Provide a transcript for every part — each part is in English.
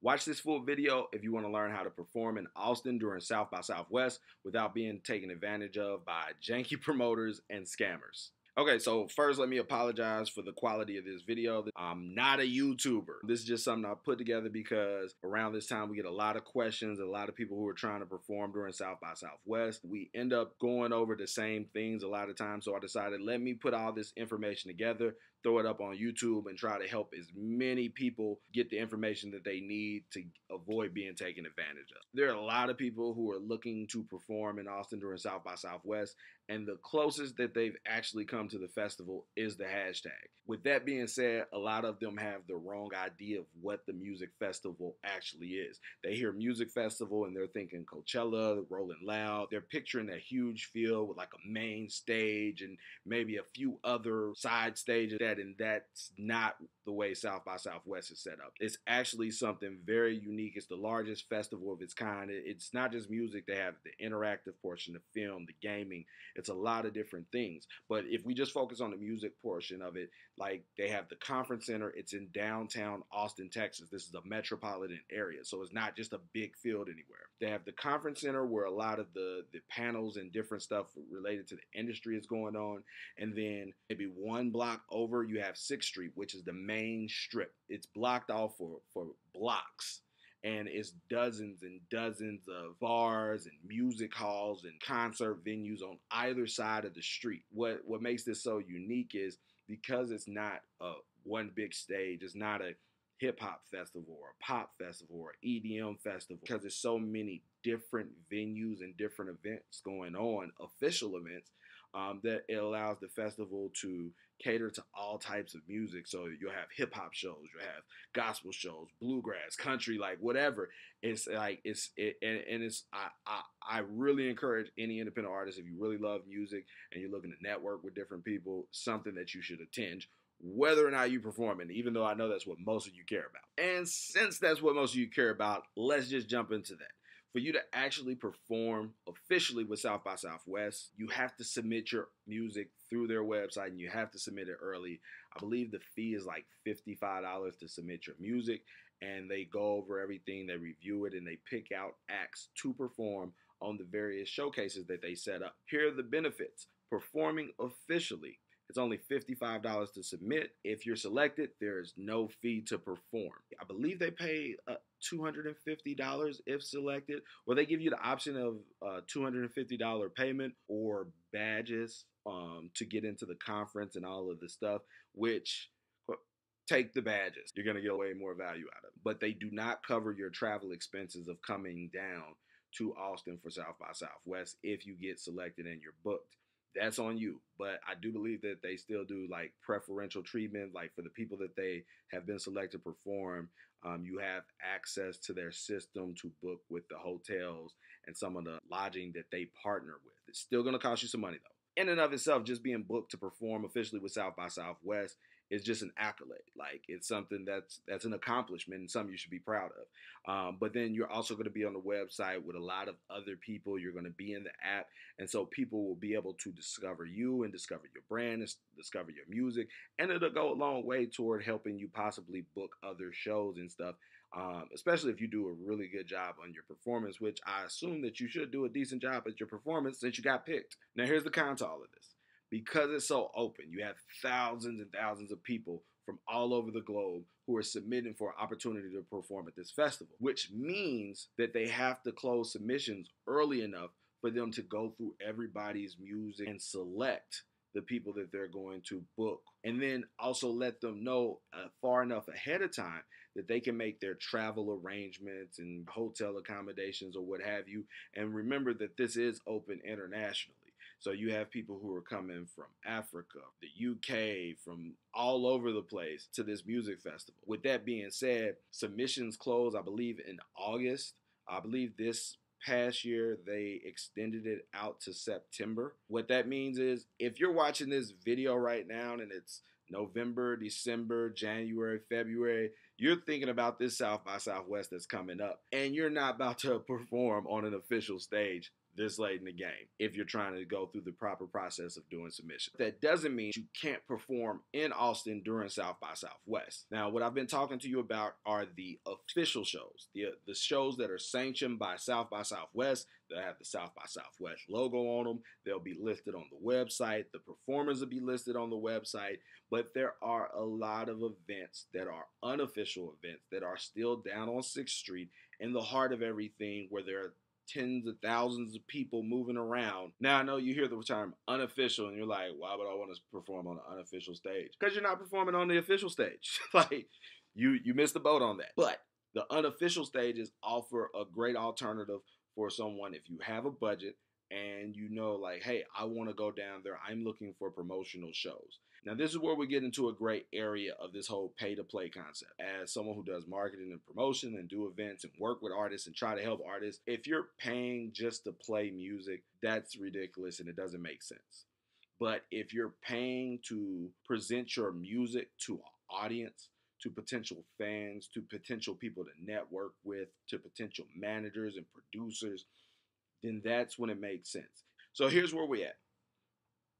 Watch this full video if you want to learn how to perform in Austin during South by Southwest without being taken advantage of by janky promoters and scammers. Okay, so first let me apologize for the quality of this video. I'm not a YouTuber. This is just something I put together because around this time we get a lot of questions, a lot of people who are trying to perform during South by Southwest. We end up going over the same things a lot of times, so I decided let me put all this information together, throw it up on YouTube, and try to help as many people get the information that they need to avoid being taken advantage of. There are a lot of people who are looking to perform in Austin during South by Southwest, and the closest that they've actually come to the festival is the hashtag. With that being said, a lot of them have the wrong idea of what the music festival actually is. They hear music festival and they're thinking Coachella, Rolling Loud. They're picturing a huge field with like a main stage and maybe a few other side stages, and that's not the way South by Southwest is set up. It's actually something very unique. It's the largest festival of its kind. It's not just music. They have the interactive portion, the film, the gaming. It's a lot of different things. But if we just focus on the music portion of it, like they have the conference center. It's in downtown Austin, Texas. This is a metropolitan area, so it's not just a big field anywhere. They have the conference center where a lot of the panels and different stuff related to the industry is going on. And then maybe one block over, you have 6th Street, which is the main strip. It's blocked off for blocks. And it's dozens and dozens of bars and music halls and concert venues on either side of the street. What makes this so unique is because it's not one big stage. It's not a hip-hop festival or a pop festival or EDM festival, because there's so many different venues and different events going on, official events, that it allows the festival to cater to all types of music. So you'll have hip hop shows, you'll have gospel shows, bluegrass, country, like whatever. It's like I really encourage any independent artist, if you really love music and you're looking to network with different people, something that you should attend, whether or not you perform it, even though I know that's what most of you care about. And since that's what most of you care about, let's just jump into that. For you to actually perform officially with South by Southwest, you have to submit your music through their website, and you have to submit it early. I believe the fee is like $55 to submit your music, and they go over everything, they review it, and they pick out acts to perform on the various showcases that they set up. Here are the benefits. Performing officially, it's only $55 to submit. If you're selected, there's no fee to perform. I believe they pay $250 if selected, or they give you the option of $250 payment or badges to get into the conference and all of the stuff, which take the badges. You're going to get way more value out of it. But they do not cover your travel expenses of coming down to Austin for South by Southwest if you get selected and you're booked. That's on you. But I do believe that they still do like preferential treatment, like for the people that they have been selected to perform. You have access to their system to book with the hotels and some of the lodging that they partner with. It's still going to cost you some money though. In and of itself, just being booked to perform officially with South by Southwest is just an accolade. Like it's something that's an accomplishment and something you should be proud of. But then you're also going to be on the website with a lot of other people. You're going to be in the app. And so people will be able to discover you and discover your brand and discover your music. And it'll go a long way toward helping you possibly book other shows and stuff. Especially if you do a really good job on your performance, which I assume that you should do a decent job at your performance since you got picked. Now here's the con to all of this. Because it's so open, you have thousands and thousands of people from all over the globe who are submitting for an opportunity to perform at this festival, which means that they have to close submissions early enough for them to go through everybody's music and select the people that they're going to book. And then also let them know far enough ahead of time that they can make their travel arrangements and hotel accommodations or what have you. And remember that this is open internationally. So you have people who are coming from Africa, the UK, from all over the place to this music festival. With that being said, submissions close, I believe, in August. I believe this past year they extended it out to September. What that means is if you're watching this video right now and it's November, December, January, February, you're thinking about this South by Southwest that's coming up and you're not about to perform on an official stage this late in the game if you're trying to go through the proper process of doing submission. That doesn't mean you can't perform in Austin during South by Southwest. Now, what I've been talking to you about are the official shows, the shows that are sanctioned by Southwest, that have the South by Southwest logo on them. They'll be listed on the website. The performers will be listed on the website. But there are a lot of events that are unofficial events that are still down on 6th Street in the heart of everything, where there are tens of thousands of people moving around. Now, I know you hear the term unofficial and you're like, why would I want to perform on an unofficial stage? Because you're not performing on the official stage. Like, you missed the boat on that. But the unofficial stages offer a great alternative for someone if you have a budget and you know, like, hey, I want to go down there. I'm looking for promotional shows. Now, this is where we get into a great area of this whole pay-to-play concept. As someone who does marketing and promotion and do events and work with artists and try to help artists, if you're paying just to play music, that's ridiculous and it doesn't make sense. But if you're paying to present your music to an audience, to potential fans, to potential people to network with, to potential managers and producers, then that's when it makes sense. So here's where we're at.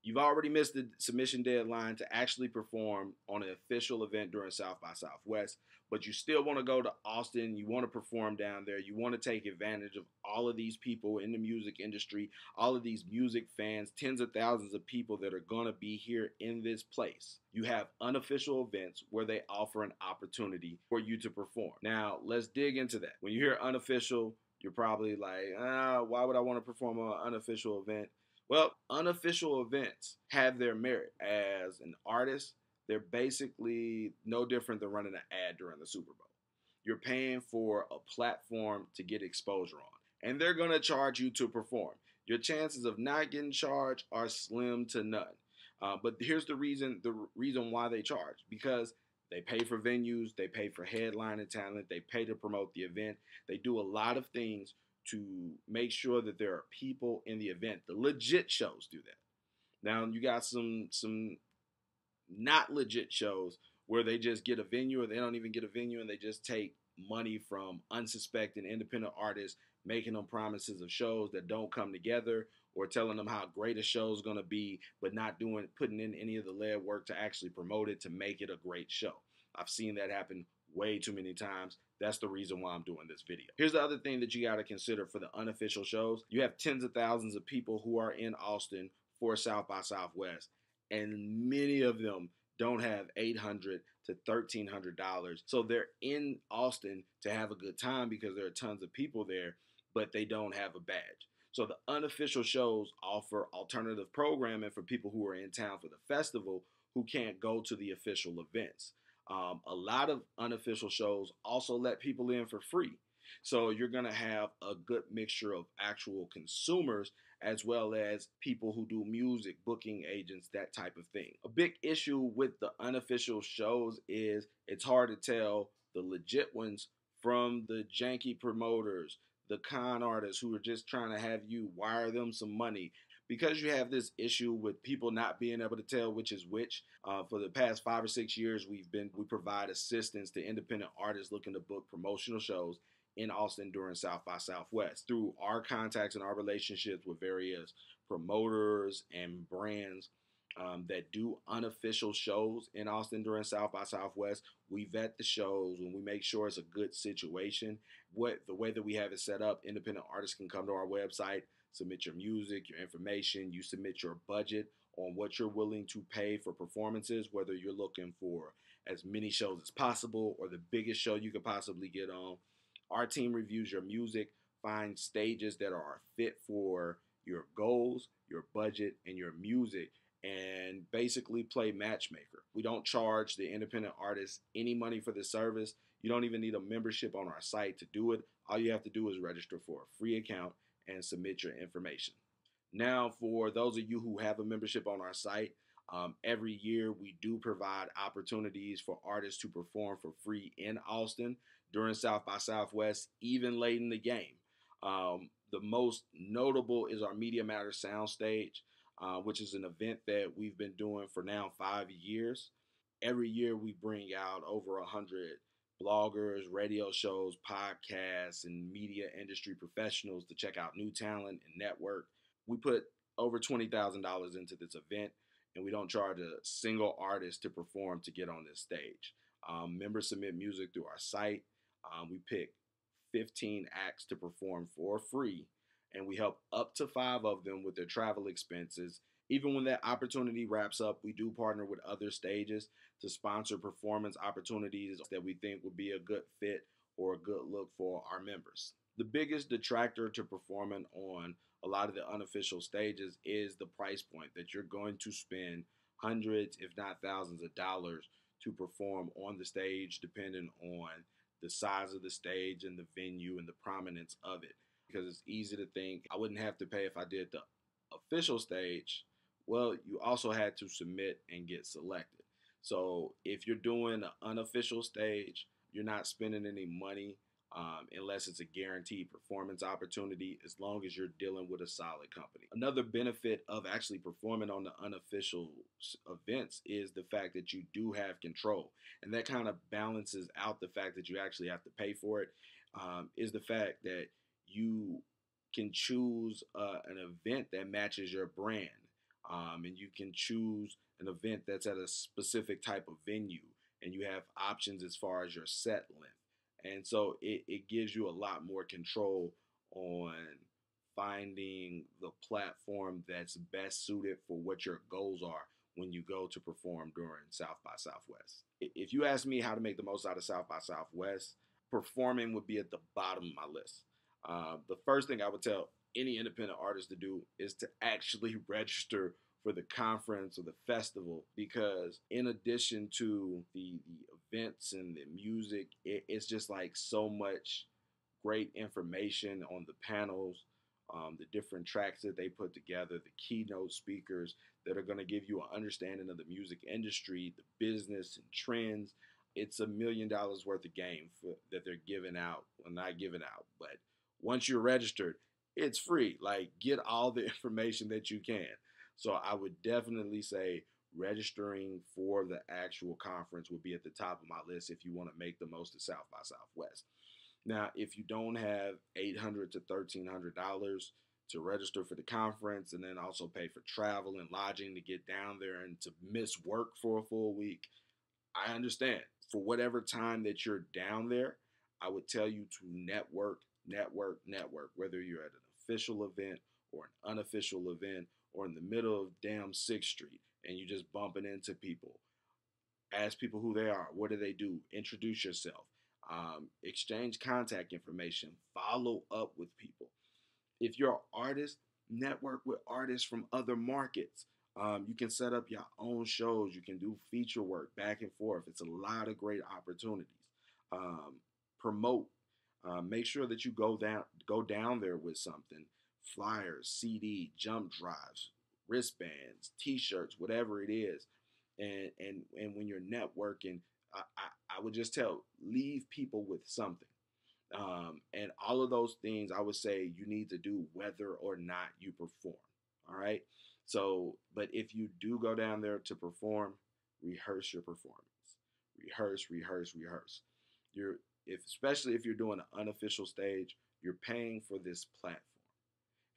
You've already missed the submission deadline to actually perform on an official event during South by Southwest, but you still want to go to Austin. You want to perform down there. You want to take advantage of all of these people in the music industry, all of these music fans, tens of thousands of people that are going to be here in this place. You have unofficial events where they offer an opportunity for you to perform. Now, let's dig into that. When you hear unofficial, you're probably like, why would I want to perform on an unofficial event? Well, unofficial events have their merit. As an artist, they're basically no different than running an ad during the Super Bowl. You're paying for a platform to get exposure on, and they're going to charge you to perform. Your chances of not getting charged are slim to none. But here's the reason why they charge: because they pay for venues, they pay for headlining talent, they pay to promote the event. They do a lot of things to make sure that there are people in the event. The legit shows do that. Now, you got some not legit shows where they just get a venue, or they don't even get a venue, and they just take money from unsuspecting independent artists, making them promises of shows that don't come together, or telling them how great a show is going to be, but not putting in any of the lead work to actually promote it to make it a great show. I've seen that happen way too many times. That's the reason why I'm doing this video. Here's the other thing that you got to consider for the unofficial shows. You have tens of thousands of people who are in Austin for South by Southwest, and many of them don't have $800 to $1,300. So they're in Austin to have a good time because there are tons of people there, but they don't have a badge. So the unofficial shows offer alternative programming for people who are in town for the festival who can't go to the official events. A lot of unofficial shows also let people in for free. So you're going to have a good mixture of actual consumers as well as people who do music, booking agents, that type of thing. A big issue with the unofficial shows is it's hard to tell the legit ones from the janky promoters, the con artists who are just trying to have you wire them some money. Because you have this issue with people not being able to tell which is which, for the past 5 or 6 years, we provide assistance to independent artists looking to book promotional shows in Austin during South by Southwest through our contacts and our relationships with various promoters and brands that do unofficial shows in Austin during South by Southwest. We vet the shows and we make sure it's a good situation. The way that we have it set up, independent artists can come to our website, submit your music, your information, you submit your budget on what you're willing to pay for performances, whether you're looking for as many shows as possible or the biggest show you could possibly get on. Our team reviews your music, finds stages that are fit for your goals, your budget, and your music, and basically play matchmaker. We don't charge the independent artists any money for the service. You don't even need a membership on our site to do it. All you have to do is register for a free account and submit your information. Now, for those of you who have a membership on our site, every year we do provide opportunities for artists to perform for free in Austin during South by Southwest, even late in the game. The most notable is our Media Matters Soundstage, which is an event that we've been doing for now 5 years. Every year we bring out over 100 bloggers, radio shows, podcasts, and media industry professionals to check out new talent and network. We put over $20,000 into this event, and we don't charge a single artist to perform to get on this stage. Members submit music through our site. We pick 15 acts to perform for free, and we help up to five of them with their travel expenses. Even when that opportunity wraps up, we do partner with other stages to sponsor performance opportunities that we think would be a good fit or a good look for our members. The biggest detractor to performing on a lot of the unofficial stages is the price point that you're going to spend hundreds, if not thousands of dollars to perform on the stage, depending on the size of the stage and the venue and the prominence of it. Because it's easy to think I wouldn't have to pay if I did the official stage. Well, you also had to submit and get selected. So if you're doing an unofficial stage, you're not spending any money unless it's a guaranteed performance opportunity, as long as you're dealing with a solid company. Another benefit of actually performing on the unofficial events is the fact that you do have control. And that kind of balances out the fact that you actually have to pay for it, is the fact that you can choose an event that matches your brand. And you can choose an event that's at a specific type of venue, and you have options as far as your set length. And so it gives you a lot more control on finding the platform that's best suited for what your goals are when you go to perform during South by Southwest. If you ask me how to make the most out of South by Southwest, performing would be at the bottom of my list. The first thing I would tell any independent artist to do is to actually register for the conference or the festival, because in addition to the events and the music, it's just like so much great information on the panels, the different tracks that they put together, the keynote speakers that are going to give you an understanding of the music industry, the business and trends. It's $1 million worth of game that they're giving out. Well, not giving out, but once you're registered, it's free. Like, get all the information that you can. So I would definitely say registering for the actual conference would be at the top of my list if you want to make the most of South by Southwest. Now, if you don't have $800 to $1,300 to register for the conference and then also pay for travel and lodging to get down there and to miss work for a full week, I understand. For whatever time that you're down there, I would tell you to network, network, network, whether you're at an official event or an unofficial event or in the middle of damn 6th Street and you're just bumping into people. Ask people who they are. What do they do? Introduce yourself. Exchange contact information. Follow up with people. If you're an artist, network with artists from other markets. You can set up your own shows. You can do feature work back and forth. It's a lot of great opportunities. Promote. Make sure that you go down there with something. Flyers, CD, jump drives, wristbands, T-shirts, whatever it is. And when you're networking, I would just leave people with something. And all of those things I would say you need to do whether or not you perform. All right. So, but if you do go down there to perform, rehearse your performance. Rehearse, rehearse, rehearse. Especially if you're doing an unofficial stage, you're paying for this platform.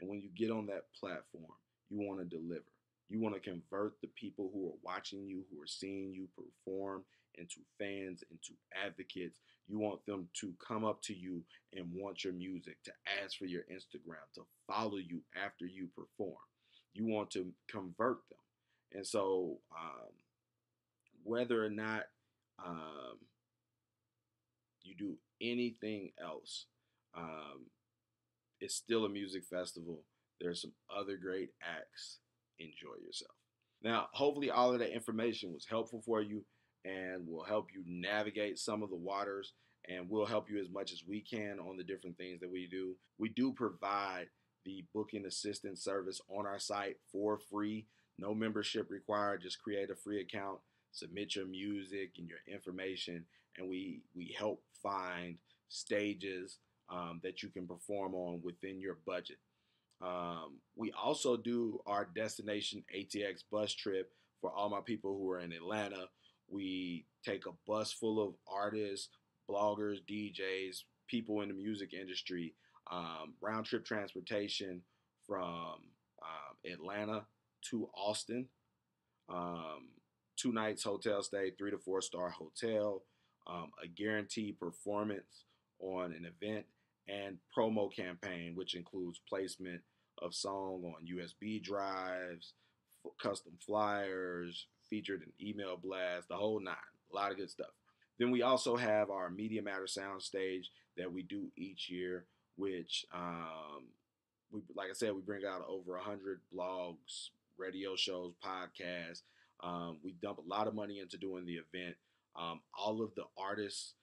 And when you get on that platform, you want to deliver. You want to convert the people who are watching you, who are seeing you perform, into fans, into advocates. You want them to come up to you and want your music, to ask for your Instagram, to follow you after you perform. You want to convert them. And so whether or not you do anything else, it's still a music festival. There's some other great acts. Enjoy yourself. Now, hopefully all of that information was helpful for you and will help you navigate some of the waters, and we'll help you as much as we can on the different things that we do. We do provide the booking assistance service on our site for free. No membership required. Just create a free account, submit your music and your information, and we help find stages that you can perform on within your budget. We also do our destination ATX bus trip for all my people who are in Atlanta. We take a bus full of artists, bloggers, DJs, people in the music industry, round trip transportation from Atlanta to Austin, um, 2 nights hotel stay, 3 to 4 star hotel, a guaranteed performance on an event, and promo campaign, which includes placement of song on USB drives, custom flyers, featured in email blast, the whole nine. A lot of good stuff. Then we also have our Media Matter Soundstage that we do each year, which we, like I said, we bring out over 100 blogs, radio shows, podcasts. We dump a lot of money into doing the event. All of the artists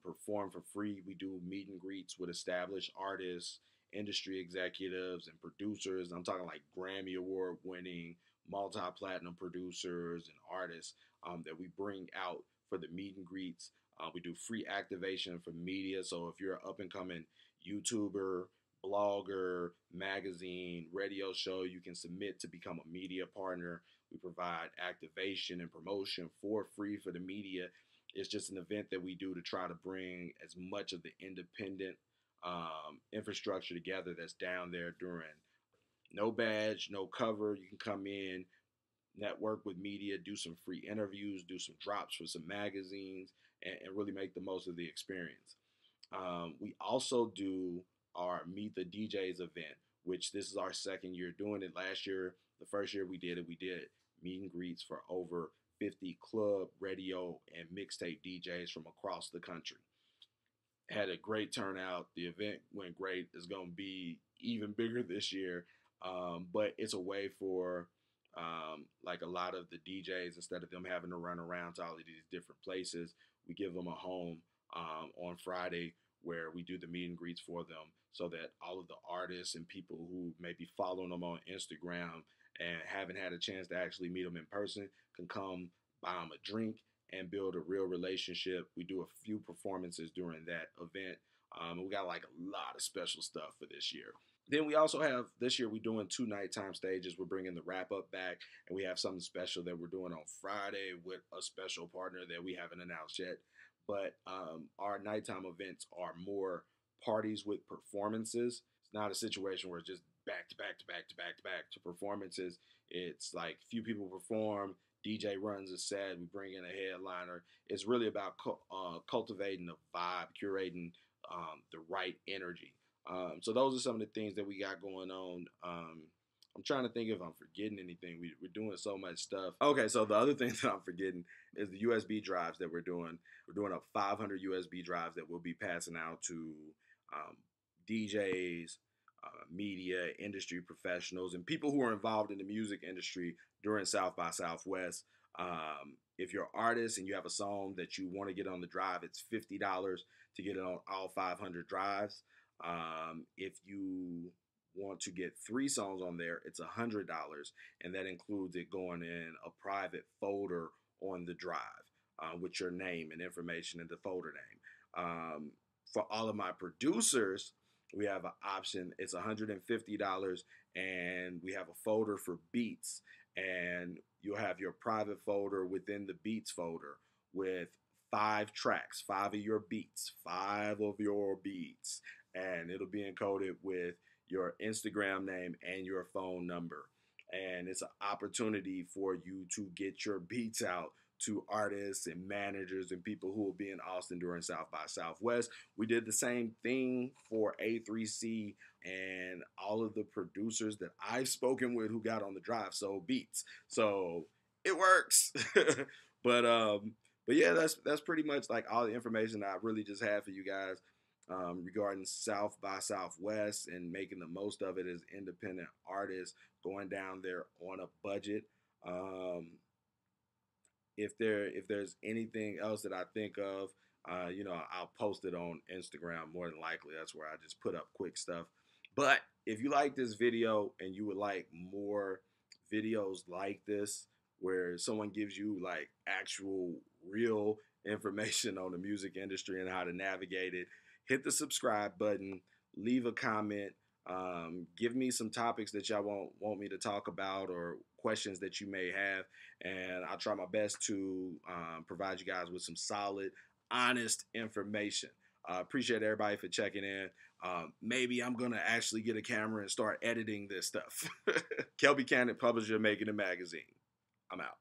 perform for free. We do meet and greets with established artists, industry executives, and producers. I'm talking like Grammy Award winning, multi platinum producers and artists that we bring out for the meet and greets. We do free activation for media. So if you're an up and coming YouTuber, blogger, magazine, radio show, you can submit to become a media partner. We provide activation and promotion for free for the media. It's just an event that we do to try to bring as much of the independent infrastructure together that's down there during no badge, no cover. You can come in, network with media, do some free interviews, do some drops for some magazines, and really make the most of the experience. We also do our Meet the DJs event, which this is our second year doing it. Last year, the first year we did meet and greets for over 50 club, radio, and mixtape DJs from across the country. Had a great turnout. The event went great. It's going to be even bigger this year. But it's a way for like a lot of the DJs, instead of them having to run around to all of these different places, we give them a home on Friday where we do the meet and greets for them so that all of the artists and people who may be following them on Instagram and haven't had a chance to actually meet them in person can come buy them a drink and build a real relationship. We do a few performances during that event. We got like a lot of special stuff for this year. Then we also have, this year we're doing 2 nighttime stages. We're bringing the wrap up back, and we have something special that we're doing on Friday with a special partner that we haven't announced yet. But our nighttime events are more parties with performances. It's not a situation where it's just back to back to back to back to back to performances. It's like few people perform, DJ runs a set, we bring in a headliner. It's really about cultivating the vibe, curating the right energy. So those are some of the things that we got going on. I'm trying to think if I'm forgetting anything. We're doing so much stuff. Okay, so the other thing that I'm forgetting is the USB drives that we're doing. We're doing a 500 USB drives that we'll be passing out to DJs, media, industry professionals, and people who are involved in the music industry during South by Southwest. If you're an artist and you have a song that you want to get on the drive, it's $50 to get it on all 500 drives. If you want to get 3 songs on there, it's $100, and that includes it going in a private folder on the drive with your name and information in the folder name. For all of my producers, we have an option. It's $150, and we have a folder for beats, and you'll have your private folder within the beats folder with 5 tracks, 5 of your beats, and it'll be encoded with your Instagram name and your phone number. And it's an opportunity for you to get your beats out to artists and managers and people who will be in Austin during South by Southwest. We did the same thing for A3C, and all of the producers that I've spoken with who got on the drive sold beats. So it works. But yeah, that's pretty much like all the information that I really just have for you guys regarding South by Southwest and making the most of it as independent artists going down there on a budget. If there's anything else that I think of, I'll post it on Instagram more than likely. That's where I just put up quick stuff. But if you like this video and you would like more videos like this, where someone gives you like actual real information on the music industry and how to navigate it, hit the subscribe button, leave a comment, give me some topics that y'all want me to talk about or questions that you may have, and I'll try my best to provide you guys with some solid, honest information. Appreciate everybody for checking in. Maybe I'm going to actually get a camera and start editing this stuff. Kelby Cannon, publisher, Making a Magazine. I'm out.